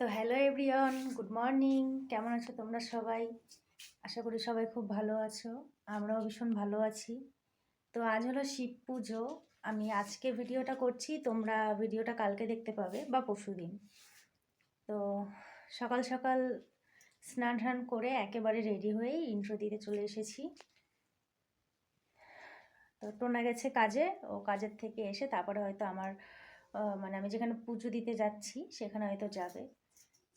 তো hello everyone, good morning. কেমন আছো তোমরা সবাই? আশা করি সবাই খুব ভালো আছো। আমরাও ভীষণ ভালো আছি। তো আজ হলো শিব পুজো। আমি আজকে ভিডিওটা করছি, তোমরা ভিডিওটা কালকে দেখতে পাবে বা পরশুদিন। তো সকাল সকাল স্নান টান করে একেবারে রেডি হয়েই ইন্ট্রো দিতে চলে এসেছি। তো টোনা গেছে কাজে, ও কাজের থেকে এসে তারপরে হয়তো আমার মানে আমি যেখানে পুজো দিতে যাচ্ছি সেখানে হয়তো যাবে।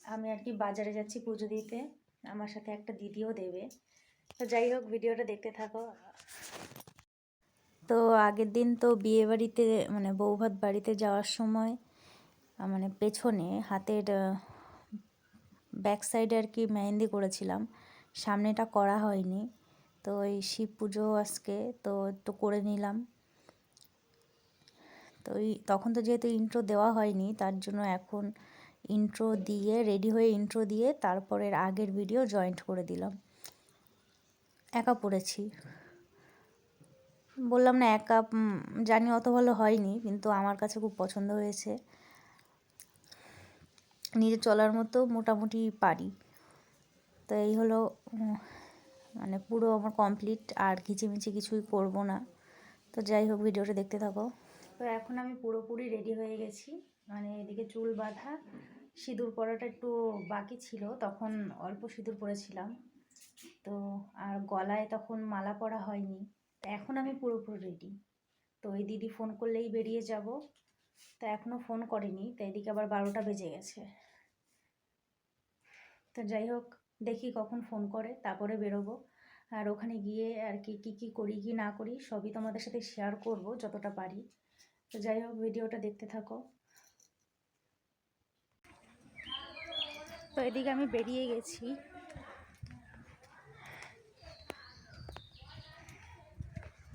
আমি আর কি বাজারে যাচ্ছি পুজো দিতে, আমার সাথে একটা দিদিও দেবে। তো যাই হোক, ভিডিওটা দেখতে থাকো। তো আগের দিন তো বিয়ে বাড়িতে মানে বৌভাত বাড়িতে যাওয়ার সময় মানে পেছনে হাতের ব্যাক সাইডে আর কি মেহেন্দি করেছিলাম, সামনেটা করা হয়নি। তো এই শিব পুজো আজকে তো একটু করে নিলাম। তো তখন তো যেহেতু ইন্ট্রো দেওয়া হয়নি, তার জন্য এখন ইন্ট্রো দিয়ে রেডি হয়ে ইন্ট্রো দিয়ে তারপরের আগের ভিডিও জয়েন্ট করে দিলাম। একা পড়েছি, বললাম না একা, জানি অত ভালো হয়নি, কিন্তু আমার কাছে খুব পছন্দ হয়েছে। নিজে চলার মতো মোটামুটি পারি। তো এই হলো মানে পুরো আমার কমপ্লিট, আর কিচিমিচি কিছুই করব না। তো যাই হোক, ভিডিওটা দেখতে থাকো। তো এখন আমি পুরোপুরি রেডি হয়ে গেছি, মানে এদিকে চুল বাঁধা, সিঁদুর পরাটা একটু বাকি ছিল, তখন অল্প সিঁদুর পরেছিলাম। তো আর গলায় তখন মালা পরা হয়নি। তো এখন আমি পুরোপুরি রেডি। তো ওই দিদি ফোন করলেই বেরিয়ে যাব, তো এখনও ফোন করেনি, তো এদিকে আবার 12টা বেজে গেছে। তো যাই হোক, দেখি কখন ফোন করে, তারপরে বেরোবো। আর ওখানে গিয়ে আর কি কী করি কি না করি সবই তোমাদের সাথে শেয়ার করব যতটা পারি। তো যাই হোক, ভিডিওটা দেখতে থাকো। তো এদিকে আমি বেরিয়ে গেছি।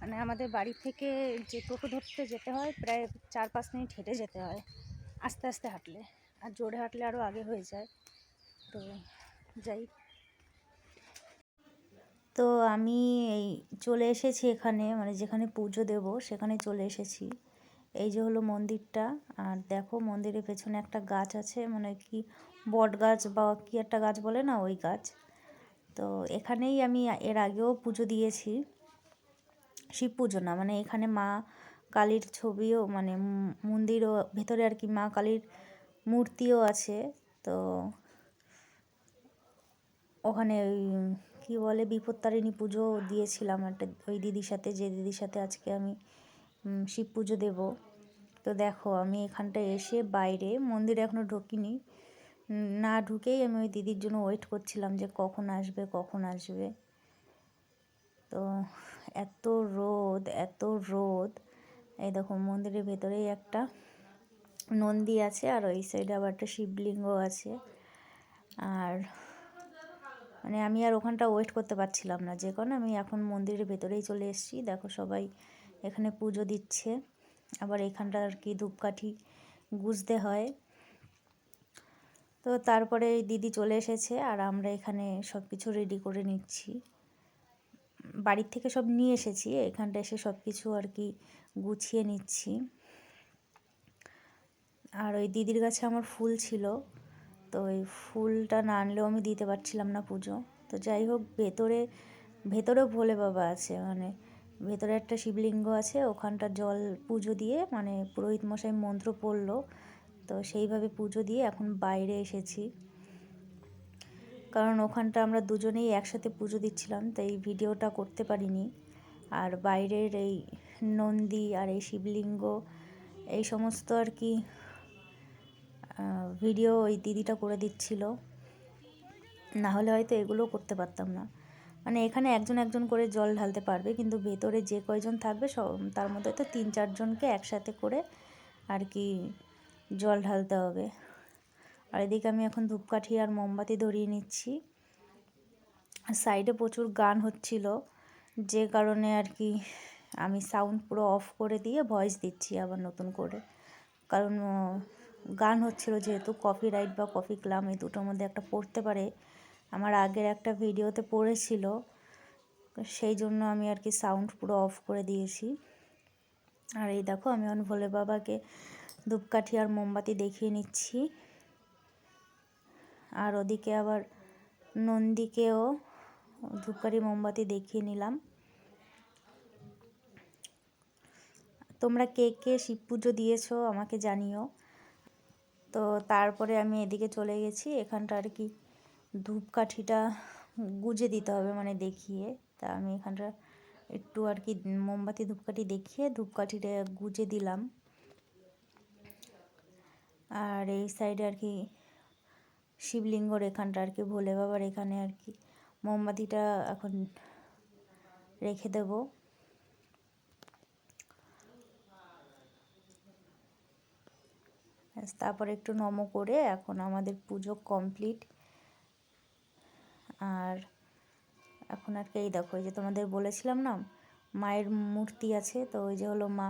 মানে আমাদের বাড়ি থেকে যে টোটো ধরতে যেতে হয়, প্রায় 4-5 মিনিট হেঁটে যেতে হয় আস্তে আস্তে হাঁটলে, আর জোরে হাঁটলে আরও আগে হয়ে যায়। তো যাই, তো আমি এই চলে এসেছি এখানে, মানে যেখানে পুজো দেব সেখানে চলে এসেছি। এই যে হলো মন্দিরটা, আর দেখো মন্দিরের পেছনে একটা গাছ আছে, মানে কি বট গাছ বা কি একটা গাছ বলে না, ওই গাছ। তো এখানেই আমি এর আগেও পুজো দিয়েছি, শিব পুজো না, মানে এখানে মা কালীর ছবিও, মানে মন্দিরও ভেতরে আর কি মা কালীর মূর্তিও আছে। তো ওখানে ওই কী বলে বিপত্তারিণী পুজো দিয়েছিলাম একটা ওই দিদির সাথে, যে দিদির সাথে আজকে আমি শিব পুজো দেব। তো দেখো আমি এখানটায় এসে বাইরে, মন্দিরে এখনও ঢুকিনি, না ঢুকেই আমি ওই দিদির জন্য ওয়েট করছিলাম যে কখন আসবে কখন আসবে। তো এত রোদ এত রোদ। এই দেখো মন্দিরের ভেতরেই একটা নন্দী আছে, আর ওই সাইডে আবার একটা শিবলিঙ্গ আছে। আর মানে আমি আর ওখানটা ওয়েট করতে পারছিলাম না, যে কারণে আমি এখন মন্দিরের ভেতরেই চলে এসেছি। দেখো সবাই এখানে পুজো দিচ্ছে, আবার এখানটা আর কি ধূপকাঠি গুঁজতে হয়। তো তারপরে দিদি চলে এসেছে, আর আমরা এখানে সব কিছু রেডি করে নিচ্ছি। বাড়ির থেকে সব নিয়ে এসেছি, এখানটা এসে সব কিছু আর কি গুছিয়ে নিচ্ছি। আর ওই দিদির কাছে আমার ফুল ছিল, তো ওই ফুলটা না আনলেও আমি দিতে পারছিলাম না পুজো। তো যাই হোক, ভেতরেও ভোলে বাবা আছে, মানে ভেতরে একটা শিবলিঙ্গ আছে, ওখানটা জল পুজো দিয়ে, মানে পুরোহিত মশাই মন্ত্র পড়লো, তো সেইভাবে পুজো দিয়ে এখন বাইরে এসেছি। কারণ ওখানটা আমরা দুজনেই একসাথে পুজো দিচ্ছিলাম, তো এই ভিডিওটা করতে পারিনি। আর বাইরের এই নন্দী আর এই শিবলিঙ্গ এই সমস্ত আর কি ভিডিও ওই দিদিটা করে দিচ্ছিল, না হলে হয়তো এগুলো করতে পারতাম না। মানে এখানে একজন একজন করে জল ঢালতে পারবে, কিন্তু ভেতরে যে কয়জন থাকবে তার মধ্যে তো 3-4 জনকে একসাথে করে আর কি জল ঢালতে হবে। আর এদিকে আমি এখন ধূপকাঠি আর মোমবাতি ধরিয়ে নিচ্ছি। সাইডে প্রচুর গান হচ্ছিল, যে কারণে আর কি আমি সাউন্ড পুরো অফ করে দিয়ে ভয়েস দিচ্ছি আবার নতুন করে। কারণ গান হচ্ছিল যেহেতু, কপিরাইট বা কপি ক্লেম এই দুটোর মধ্যে একটা পড়তে পারে, আমার আগের একটা ভিডিওতে পড়েছিল, সেই জন্য আমি আর কি সাউন্ড পুরো অফ করে দিয়েছি। আর এই দেখো আমি এখন ভোলে বাবাকে ধূপকাঠি আর মোমবাতি দেখিয়ে নিচ্ছি। আর ওদিকে আবার নন্দীকেও ধূপকাঠি মোমবাতি দেখিয়ে নিলাম। তোমরা কে কে শিব পুজো দিয়েছো আমাকে জানিও। তো তারপরে আমি এদিকে চলে গেছি, এখানটা আর কি ধূপকাঠিটা গুজে দিতে হবে মানে দেখিয়ে। তা আমি এখানটা একটু আর কি মোমবাতি ধূপকাঠি দেখিয়ে ধূপকাঠিটা গুজে দিলাম। আর এই সাইডে আর কি শিবলিঙ্গর এখানটা আর কি ভোলে বাবার এখানে আর কি মোমবাতিটা এখন রেখে দেব। তারপরে একটু নম করে এখন আমাদের পুজো কমপ্লিট। আর এখন আর কি এই দেখো, এই যে তোমাদের বলেছিলাম না মায়ের মূর্তি আছে, তো ওই যে হলো মা,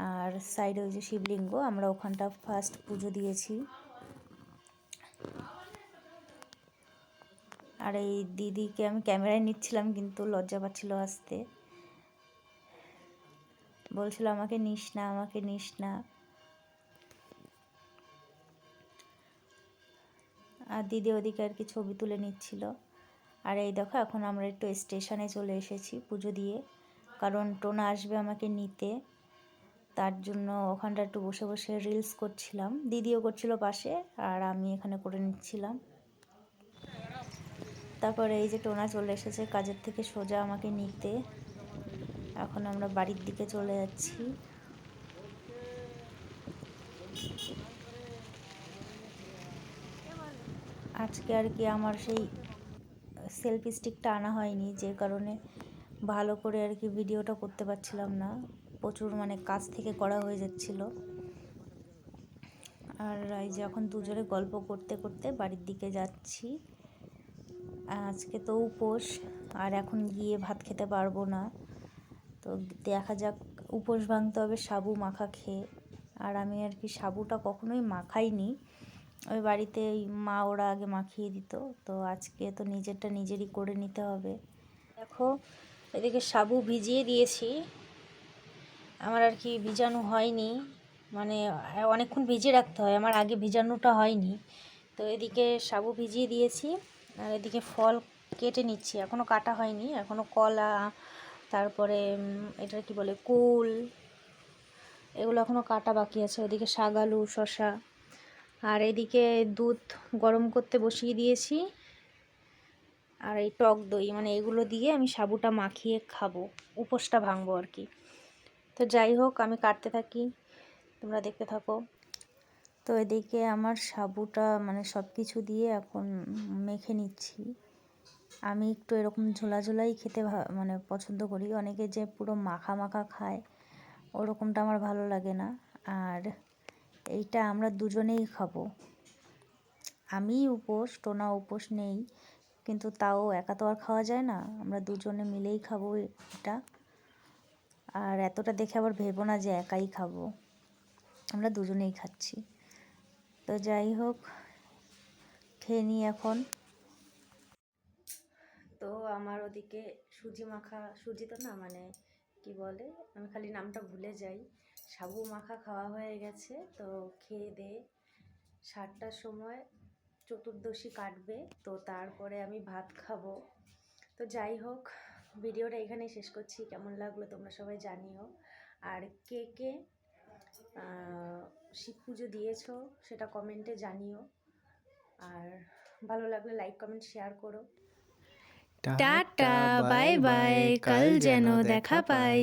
আর সাইডে ওই যে শিবলিঙ্গ, আমরা ওখানটা ফার্স্ট পুজো দিয়েছি। আর এই দিদিকে আমি ক্যামেরায় নিচ্ছিলাম কিন্তু লজ্জা পাচ্ছিল আসতে, বলছিল আমাকে নিস না, আমাকে নিস না। আর দিদি ওদিকে আর কি ছবি তুলে নিচ্ছিল। আর এই দেখো এখন আমরা একটু স্টেশনে চলে এসেছি পুজো দিয়ে, কারণ টোনা আসবে আমাকে নিতে, তার জন্য ওখানটা একটু বসে বসে রিলস করছিলাম। দিদিও করছিল পাশে, আর আমি এখানে করে নিচ্ছিলাম। তারপরে এই যে টোনা চলে এসেছে কাজের থেকে সোজা আমাকে নিতে। এখন আমরা বাড়ির দিকে চলে যাচ্ছি। আজকে আর কি আমার সেই সেলফি স্টিকটা আনা হয়নি, যে কারণে ভালো করে আর কি ভিডিওটা করতে পারছিলাম না, প্রচুর মানে কাজ থেকে করা হয়ে যাচ্ছিল। আর এই যে এখন দুজনে গল্প করতে করতে বাড়ির দিকে যাচ্ছি। আজকে তো উপোস, আর এখন গিয়ে ভাত খেতে পারবো না, তো দেখা যাক, উপোস ভাঙতে হবে সাবু মাখা খেয়ে। আর আমি আর কি সাবুটা কখনোই মাখাইনি, ওই বাড়িতে মা ওরা আগে মাখিয়ে দিত, তো আজকে তো নিজেরটা নিজেরই করে নিতে হবে। দেখো এদিকে সাবু ভিজিয়ে দিয়েছি, আমার আর কি ভিজানো হয়নি, মানে অনেকক্ষণ ভিজিয়ে রাখতে হয়, আমার আগে ভিজানোটা হয়নি। তো এদিকে সাবু ভিজিয়ে দিয়েছি, আর এদিকে ফল কেটে নিচ্ছি, এখনও কাটা হয়নি, এখনও কলা, তারপরে এটার কি বলে কুল, এগুলো এখনও কাটা বাকি আছে। ওদিকে শাকালু, শশা, আর এদিকে দুধ গরম করতে বসিয়ে দিয়েছি, আর এই টক দই, মানে এগুলো দিয়ে আমি সাবুটা মাখিয়ে খাবো, উপোসটা ভাঙবো আর কি। তো যাই হোক আমি কাটতে থাকি, তোমরা দেখতে থাকো। তো এদিকে আমার সাবুটা মানে সব কিছু দিয়ে এখন মেখে নিচ্ছি। আমি একটু এরকম ঝোলা ঝোলাই খেতে মানে পছন্দ করি, অনেকে যে পুরো মাখা মাখা খায় ওরকমটা আমার ভালো লাগে না। আর এইটা আমরা দুজনেই খাবো, আমি উপোস, টোনা উপোস নেই, কিন্তু তাও একা তো আর খাওয়া যায় না, আমরা দুজনে মিলেই খাবো এটা। আর এতটা দেখে আবার ভেবো না যে একাই খাবো, আমরা দুজনেই খাচ্ছি। তো যাই হোক খেয়ে নিই এখন। তো আমার ওদিকে সুজি মাখা, সুজি তো না মানে কি বলে, আমি খালি নামটা ভুলে যাই, সাবু মাখা খাওয়া হয়ে গেছে। তো খেয়ে দে 7টার সময় চতুর্দশী কাটবে, তো তারপরে আমি ভাত খাবো। তো যাই হোক ভিডিওটা এখানেই শেষ করছি, কেমন লাগলো তোমরা সবাই জানিও। আর কে কে শিব পুজো দিয়েছো সেটা কমেন্টে জানিও, আর ভালো লাগলে লাইক কমেন্ট শেয়ার করো। টাটা বাই বাই, কাল যেন দেখা পাই।